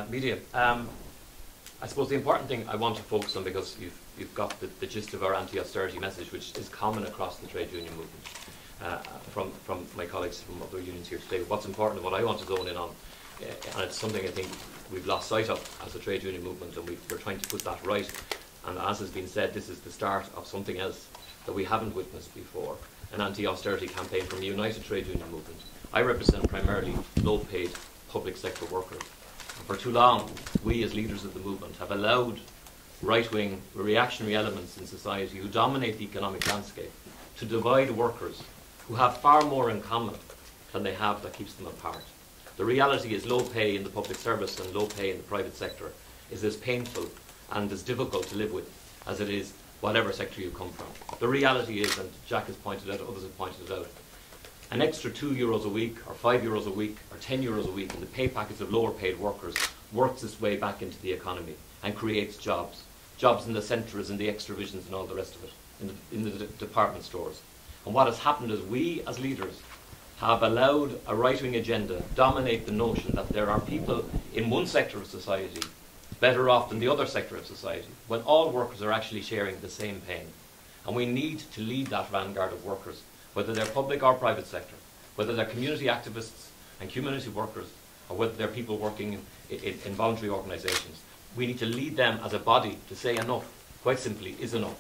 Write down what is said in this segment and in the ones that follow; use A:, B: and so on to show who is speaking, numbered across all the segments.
A: Media. I suppose the important thing I want to focus on, because you've got the gist of our anti-austerity message, which is common across the trade union movement, from my colleagues from other unions here today. What's important and what I want to zone in on, and it's something I think we've lost sight of as a trade union movement, and we're trying to put that right. And as has been said, this is the start of something else that we haven't witnessed before, an anti-austerity campaign from a united trade union movement. I represent primarily low-paid public sector workers. And for too long, we as leaders of the movement have allowed right-wing reactionary elements in society who dominate the economic landscape to divide workers who have far more in common than they have that keeps them apart. The reality is low pay in the public service and low pay in the private sector is as painful and as difficult to live with as it is whatever sector you come from. The reality is, and Jack has pointed out, others have pointed it out, an extra €2 a week or €5 a week or €10 a week in the pay packets of lower paid workers works its way back into the economy and creates jobs. Jobs in the centres and the extra visions and all the rest of it, in the department stores. And what has happened is we as leaders have allowed a right-wing agenda dominate the notion that there are people in one sector of society better off than the other sector of society, when all workers are actually sharing the same pain. And we need to lead that vanguard of workers, whether they're public or private sector, whether they're community activists and community workers, or whether they're people working in voluntary organisations. We need to lead them as a body to say enough, quite simply, is enough.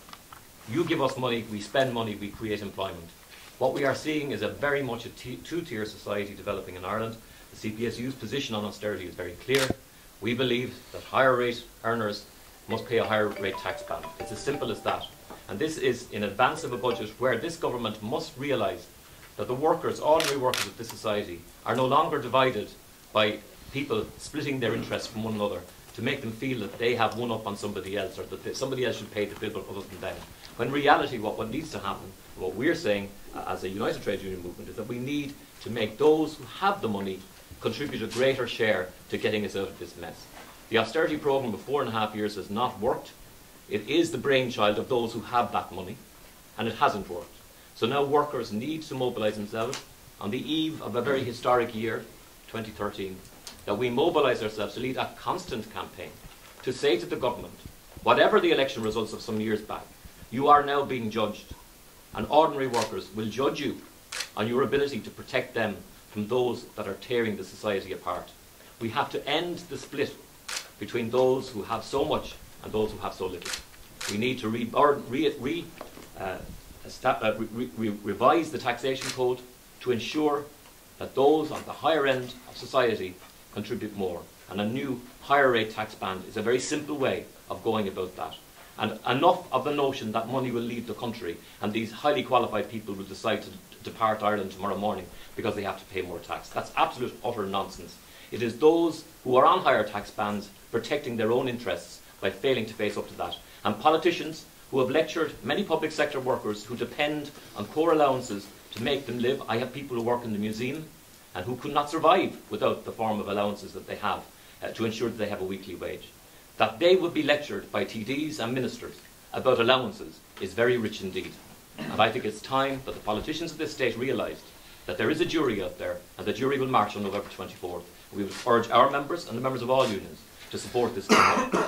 A: You give us money, we spend money, we create employment. What we are seeing is a very much a two-tier society developing in Ireland. The CPSU's position on austerity is very clear. We believe that higher rate earners must pay a higher rate tax band. It's as simple as that. And this is in advance of a budget where this government must realise that the workers, ordinary workers of this society, are no longer divided by people splitting their interests from one another to make them feel that they have one up on somebody else, or that somebody else should pay the bill other than them. When in reality what needs to happen, what we're saying as a united trade union movement, is that we need to make those who have the money contribute a greater share to getting us out of this mess. The austerity programme of 4.5 years has not worked. It is the brainchild of those who have that money, and it hasn't worked. So now workers need to mobilise themselves on the eve of a very historic year, 2013, that we mobilise ourselves to lead a constant campaign to say to the government, whatever the election results of some years back, you are now being judged, and ordinary workers will judge you on your ability to protect them from those that are tearing the society apart. We have to end the split between those who have so much and those who have so little. We need to revise the taxation code to ensure that those on the higher end of society contribute more. And a new higher rate tax band is a very simple way of going about that. And enough of the notion that money will leave the country and these highly qualified people will decide to depart Ireland tomorrow morning because they have to pay more tax. That's absolute utter nonsense. It is those who are on higher tax bands protecting their own interests by failing to face up to that. And politicians who have lectured many public sector workers who depend on poor allowances to make them live. I have people who work in the museum and who could not survive without the form of allowances that they have to ensure that they have a weekly wage. That they would be lectured by TDs and ministers about allowances is very rich indeed. And I think it's time that the politicians of this state realised that there is a jury out there, and the jury will march on November 24th. We would urge our members and the members of all unions to support this campaign.